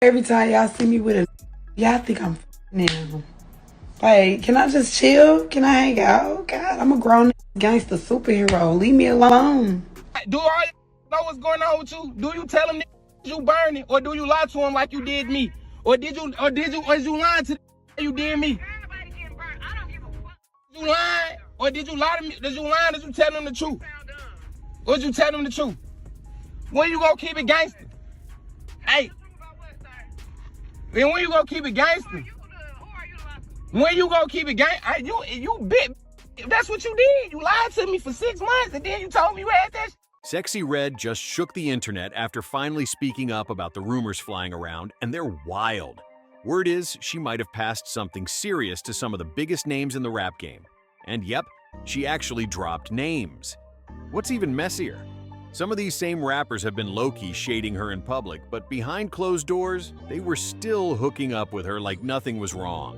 Every time y'all see me with a, y'all think I'm now. Like, can I just chill? Can I hang out? God, I'm a grown gangster superhero. Leave me alone. Do all know what's going on with you? Do you tell them you burning, or do you lie to them like you did me? Or did you lying to them you did me? Everybody getting burnt. I don't give a fuck. You lying? Or did you lie to me? Did you lie? Did you tell them the truth? Or did you tell them the truth? When you gonna keep it gangster? Hey. Then when you gonna keep it gangster? When you gonna keep it gangster? You bit. That's what you did. You lied to me for 6 months and then you told me you had that. Sexyy Red just shook the internet after finally speaking up about the rumors flying around, and they're wild. Word is she might have passed something serious to some of the biggest names in the rap game. And yep, she actually dropped names. What's even messier? Some of these same rappers have been low-key shading her in public, but behind closed doors, they were still hooking up with her like nothing was wrong.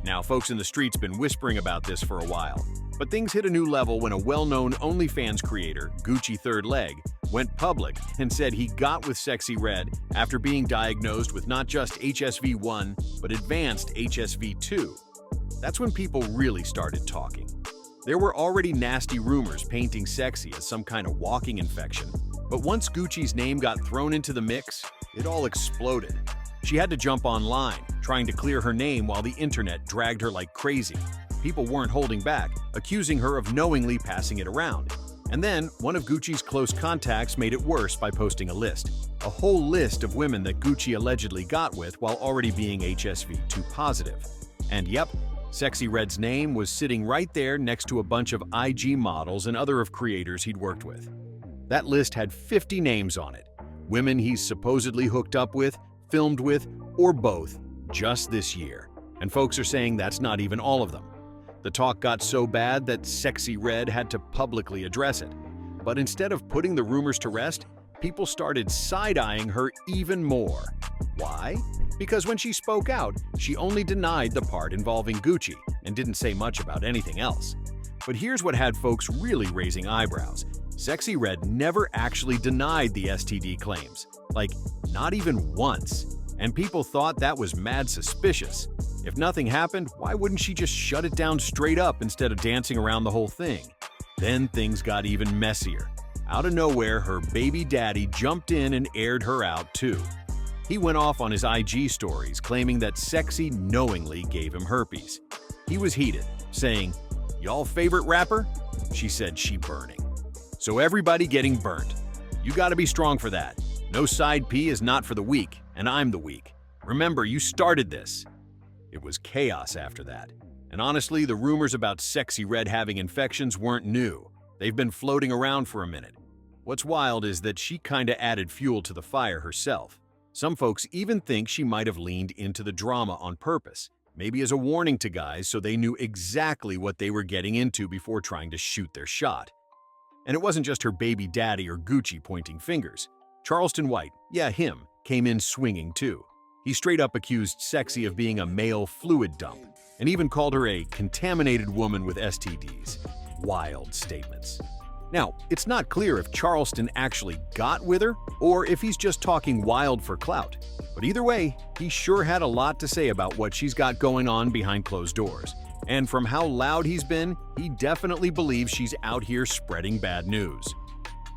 Now, folks in the streets been whispering about this for a while, but things hit a new level when a well-known OnlyFans creator, Gucci Third Leg, went public and said he got with Sexyy Red after being diagnosed with not just HSV-1, but advanced HSV-2. That's when people really started talking. There were already nasty rumors painting Sexyy as some kind of walking infection, but once Gucci's name got thrown into the mix, it all exploded. She had to jump online, trying to clear her name while the internet dragged her like crazy. People weren't holding back, accusing her of knowingly passing it around. And then, one of Gucci's close contacts made it worse by posting a list. A whole list of women that Gucci allegedly got with while already being HSV-2 positive. And yep, Sexyy Red's name was sitting right there next to a bunch of IG models and other of creators he'd worked with. That list had 50 names on it. Women he's supposedly hooked up with, filmed with, or both, just this year. And folks are saying that's not even all of them. The talk got so bad that Sexyy Red had to publicly address it. But instead of putting the rumors to rest, people started side-eyeing her even more. Why? Because when she spoke out, she only denied the part involving Gucci and didn't say much about anything else. But here's what had folks really raising eyebrows. Sexyy Red never actually denied the STD claims. Like, not even once. And people thought that was mad suspicious. If nothing happened, why wouldn't she just shut it down straight up instead of dancing around the whole thing? Then things got even messier. Out of nowhere, her baby daddy jumped in and aired her out too. He went off on his IG stories, claiming that Sexyy knowingly gave him herpes. He was heated, saying, "Y'all favorite rapper?" She said she burning. So everybody getting burnt. You gotta be strong for that. No side P is not for the weak, and I'm the weak. Remember, you started this. It was chaos after that. And honestly, the rumors about Sexyy Red having infections weren't new. They've been floating around for a minute. What's wild is that she kinda added fuel to the fire herself. Some folks even think she might have leaned into the drama on purpose, maybe as a warning to guys so they knew exactly what they were getting into before trying to shoot their shot. And it wasn't just her baby daddy or Gucci pointing fingers. Charleston White, yeah him, came in swinging too. He straight up accused Sexyy of being a male fluid dump, and even called her a contaminated woman with STDs. Wild statements. Now, it's not clear if Charleston actually got with her, or if he's just talking wild for clout. But either way, he sure had a lot to say about what she's got going on behind closed doors. And from how loud he's been, he definitely believes she's out here spreading bad news.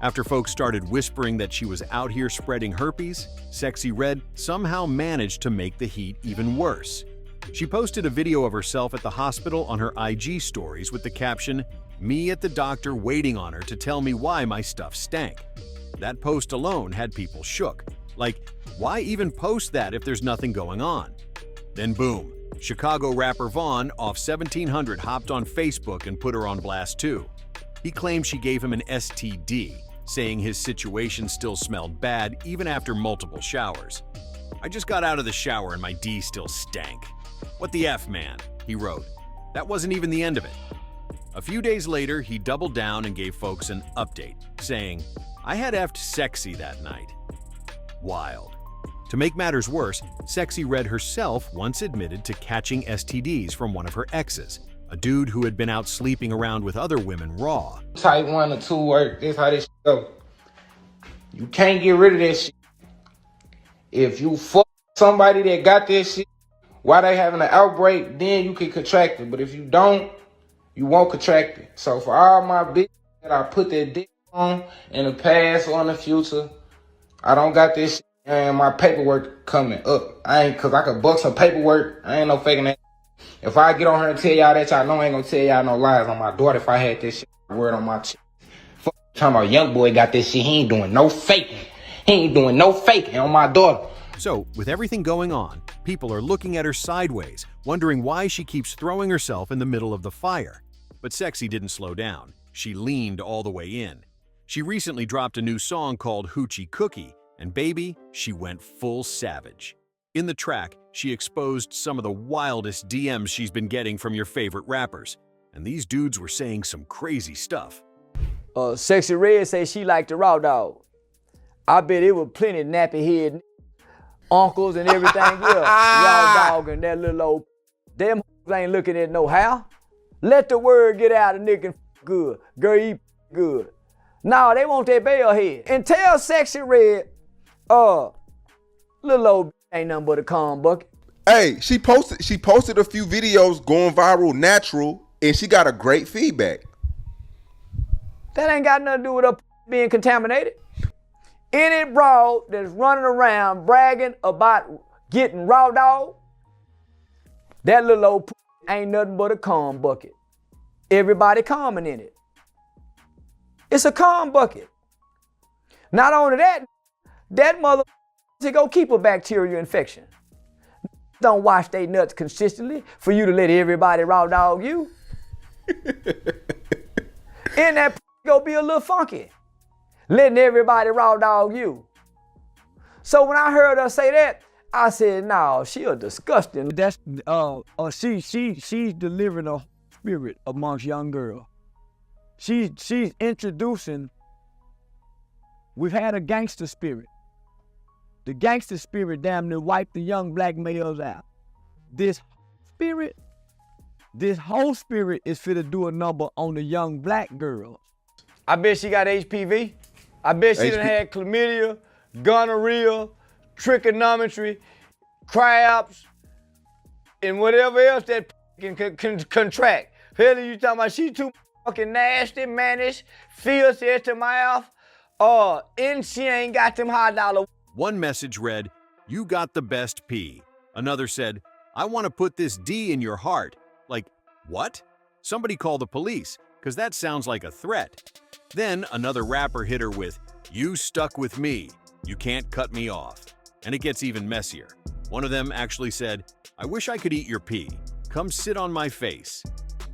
After folks started whispering that she was out here spreading herpes, Sexyy Red somehow managed to make the heat even worse. She posted a video of herself at the hospital on her IG stories with the caption, "Me at the doctor waiting on her to tell me why my stuff stank." That post alone had people shook. Like, why even post that if there's nothing going on? Then boom, Chicago rapper Vaughn off 1700 hopped on Facebook and put her on blast too. He claimed she gave him an STD, saying his situation still smelled bad even after multiple showers. "I just got out of the shower and my D still stank. What the F, man?" he wrote. That wasn't even the end of it. A few days later, he doubled down and gave folks an update, saying, "I had effed Sexyy that night." Wild. To make matters worse, Sexyy Red herself once admitted to catching STDs from one of her exes, a dude who had been out sleeping around with other women raw. Type 1 or 2 work, this how this go. You can't get rid of that shit. If you fuck somebody that got this shit while they having an outbreak, then you can contract it. But if you don't, you won't contract it. So for all my bitches that I put that dick on in the past or in the future, I don't got this shit and my paperwork coming up. Cause I could buck some paperwork. I ain't no faking that. If I get on her and tell y'all that, y'all know I ain't gonna tell y'all no lies on my daughter. If I had this shit word on my chest. Fuck, talking about young boy got this shit. He ain't doing no faking. He ain't doing no faking on my daughter. So, with everything going on, people are looking at her sideways, wondering why she keeps throwing herself in the middle of the fire. But Sexyy didn't slow down. She leaned all the way in. She recently dropped a new song called Hoochie Cookie, and baby, she went full savage. In the track, she exposed some of the wildest DMs she's been getting from your favorite rappers. And these dudes were saying some crazy stuff. Sexyy Red say she liked the raw dog. I bet it was plenty nappy head uncles and everything else. Raw dog and that little old. Them ain't looking at no how. Let the word get out of nigga good. Girl, eat good. Nah, they want that bell head. And tell Sexyy Red, little old ain't nothing but a calm bucket. Hey, she posted a few videos going viral natural, and she got a great feedback. That ain't got nothing to do with her being contaminated. Any broad that's running around bragging about getting raw dog, that little old ain't nothing but a calm bucket. Everybody calming in it. It's a calm bucket. Not only that, that mother to go keep a bacterial infection. Don't wash they nuts consistently for you to let everybody raw dog you. And that go be a little funky, letting everybody raw dog you. So when I heard her say that, I said, "No, she a disgusting." That's she's delivering a spirit amongst young girls. She's introducing. We've had a gangster spirit. The gangster spirit damn near wiped the young black males out. This whole spirit is fit to do a number on the young black girls. I bet she got HPV. I bet she done had chlamydia, gonorrhea, trigonometry, crabs, and whatever else that can contract. Hell, you talking about she too fucking nasty, mannish, fierce at the mouth, and she ain't got them high dollar. One message read, "You got the best pee." Another said, "I want to put this D in your heart." Like, what? Somebody call the police, because that sounds like a threat. Then another rapper hit her with, "You stuck with me. You can't cut me off." And it gets even messier. One of them actually said, "I wish I could eat your pee. Come sit on my face."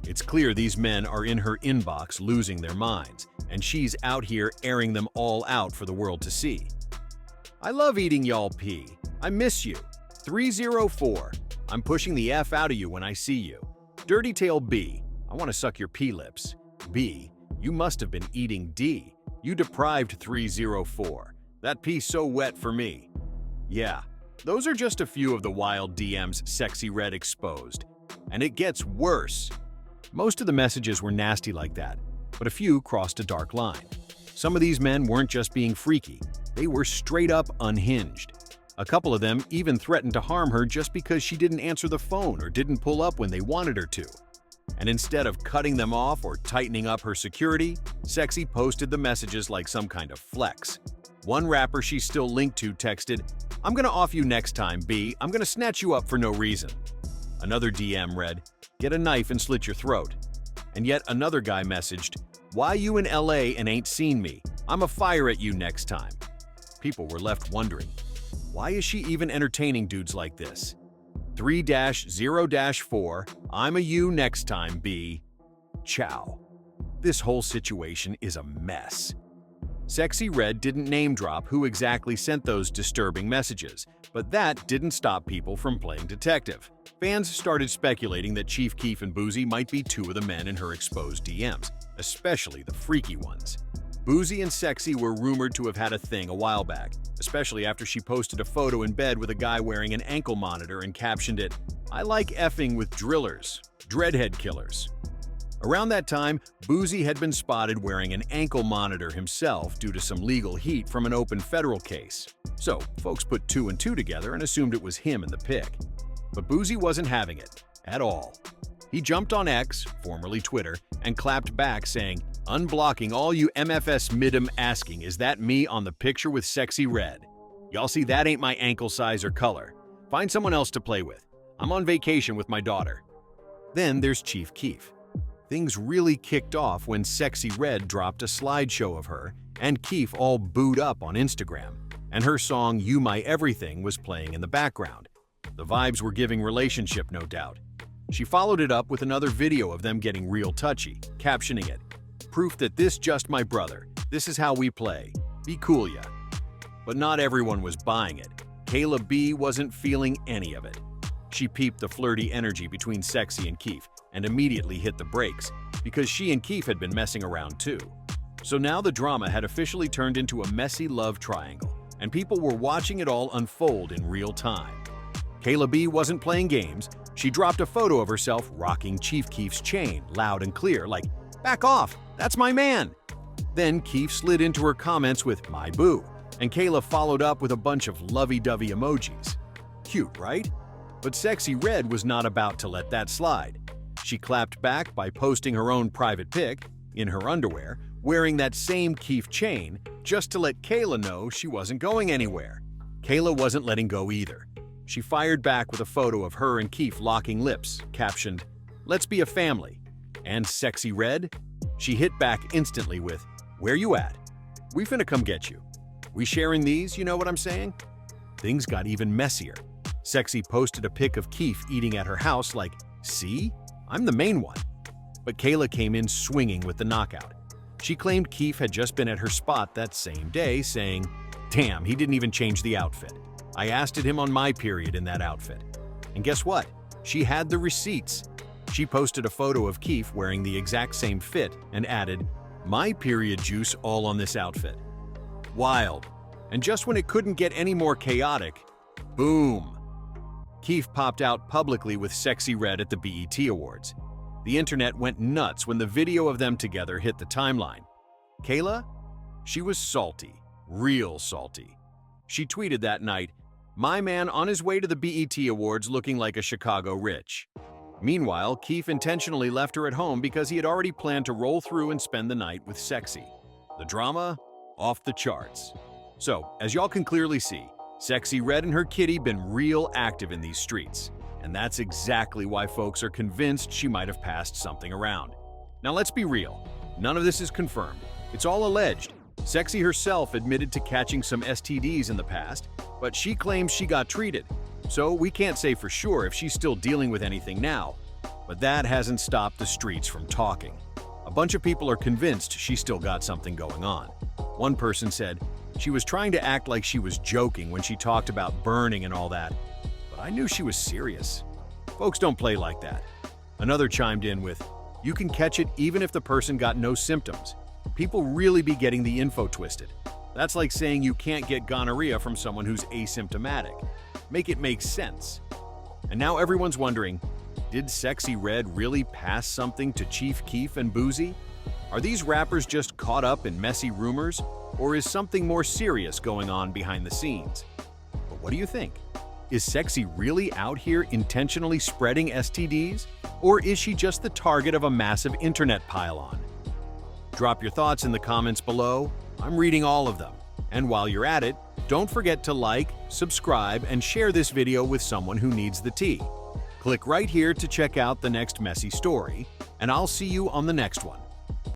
It's clear these men are in her inbox losing their minds, and she's out here airing them all out for the world to see. "I love eating y'all pee. I miss you. 304. I'm pushing the F out of you when I see you. Dirty Tail B. I want to suck your pee lips. B. You must have been eating D. You deprived 304. That pee's so wet for me." Yeah, those are just a few of the wild DMs Sexyy Red exposed. And it gets worse. Most of the messages were nasty like that, but a few crossed a dark line. Some of these men weren't just being freaky, they were straight up unhinged. A couple of them even threatened to harm her just because she didn't answer the phone or didn't pull up when they wanted her to. And instead of cutting them off or tightening up her security, Sexyy posted the messages like some kind of flex. One rapper she's still linked to texted, "I'm gonna off you next time, B. I'm gonna snatch you up for no reason." Another DM read, "Get a knife and slit your throat." And yet another guy messaged, "Why you in LA and ain't seen me? I'ma fire at you next time." People were left wondering, why is she even entertaining dudes like this? 3-0-4, I'm a you next time, B. Ciao. This whole situation is a mess. Sexyy Red didn't name drop who exactly sent those disturbing messages, but that didn't stop people from playing detective. Fans started speculating that Chief Keef and Boozy might be two of the men in her exposed DMs, especially the freaky ones. Boozy and Sexyy were rumored to have had a thing a while back, especially after she posted a photo in bed with a guy wearing an ankle monitor and captioned it, "I like effing with drillers, dreadhead killers." Around that time, Boozy had been spotted wearing an ankle monitor himself due to some legal heat from an open federal case. So, folks put 2 and 2 together and assumed it was him in the pic. But Boozy wasn't having it, at all. He jumped on X, formerly Twitter, and clapped back saying, "Unblocking all you MFS mid'em asking, is that me on the picture with Sexy Red? Y'all see that ain't my ankle size or color. Find someone else to play with. I'm on vacation with my daughter." Then there's Chief Keef. Things really kicked off when Sexy Red dropped a slideshow of her and Keef all booed up on Instagram, and her song "You My Everything" was playing in the background. The vibes were giving relationship, no doubt. She followed it up with another video of them getting real touchy, captioning it, "Proof that this just my brother. This is how we play. Be cool ya." But not everyone was buying it. Kayla B wasn't feeling any of it. She peeped the flirty energy between Sexy and Keef and immediately hit the brakes, because she and Keef had been messing around too. So now the drama had officially turned into a messy love triangle, and people were watching it all unfold in real time. Kayla B wasn't playing games. She dropped a photo of herself rocking Chief Keef's chain, loud and clear, like, "Back off, that's my man." Then Keef slid into her comments with "my boo," and Kayla followed up with a bunch of lovey-dovey emojis. Cute, right? But Sexy Red was not about to let that slide. She clapped back by posting her own private pic, in her underwear, wearing that same Keef chain, just to let Kayla know she wasn't going anywhere. Kayla wasn't letting go either. She fired back with a photo of her and Keef locking lips, captioned, "Let's be a family." And Sexy Red? She hit back instantly with, "Where you at? We finna come get you. We sharing these, you know what I'm saying?" Things got even messier. Sexy posted a pic of Keef eating at her house like, "See? I'm the main one." But Kayla came in swinging with the knockout. She claimed Keef had just been at her spot that same day, saying, "Damn, he didn't even change the outfit. I asked him on my period in that outfit." And guess what? She had the receipts. She posted a photo of Keef wearing the exact same fit and added, "My period juice all on this outfit." Wild. And just when it couldn't get any more chaotic, boom! Keef popped out publicly with Sexy Red at the BET Awards. The internet went nuts when the video of them together hit the timeline. Kayla? She was salty. Real salty. She tweeted that night, "My man on his way to the BET Awards looking like a Chicago rich." Meanwhile, Keef intentionally left her at home because he had already planned to roll through and spend the night with Sexy. The drama? Off the charts. So, as y'all can clearly see, Sexy Red and her kitty been real active in these streets. And that's exactly why folks are convinced she might have passed something around. Now let's be real. None of this is confirmed. It's all alleged. Sexy herself admitted to catching some STDs in the past, but she claims she got treated. So we can't say for sure if she's still dealing with anything now. But that hasn't stopped the streets from talking. A bunch of people are convinced she still got something going on. One person said, "She was trying to act like she was joking when she talked about burning and all that, but I knew she was serious." Folks don't play like that. Another chimed in with, "You can catch it even if the person got no symptoms. People really be getting the info twisted. That's like saying you can't get gonorrhea from someone who's asymptomatic. Make it make sense." And now everyone's wondering, did Sexy Red really pass something to Chief Keef and Boozy? Are these rappers just caught up in messy rumors, or is something more serious going on behind the scenes? But what do you think? Is Sexy really out here intentionally spreading STDs, or is she just the target of a massive internet pile-on? Drop your thoughts in the comments below. I'm reading all of them. And while you're at it, don't forget to like, subscribe, and share this video with someone who needs the tea. Click right here to check out the next messy story, and I'll see you on the next one.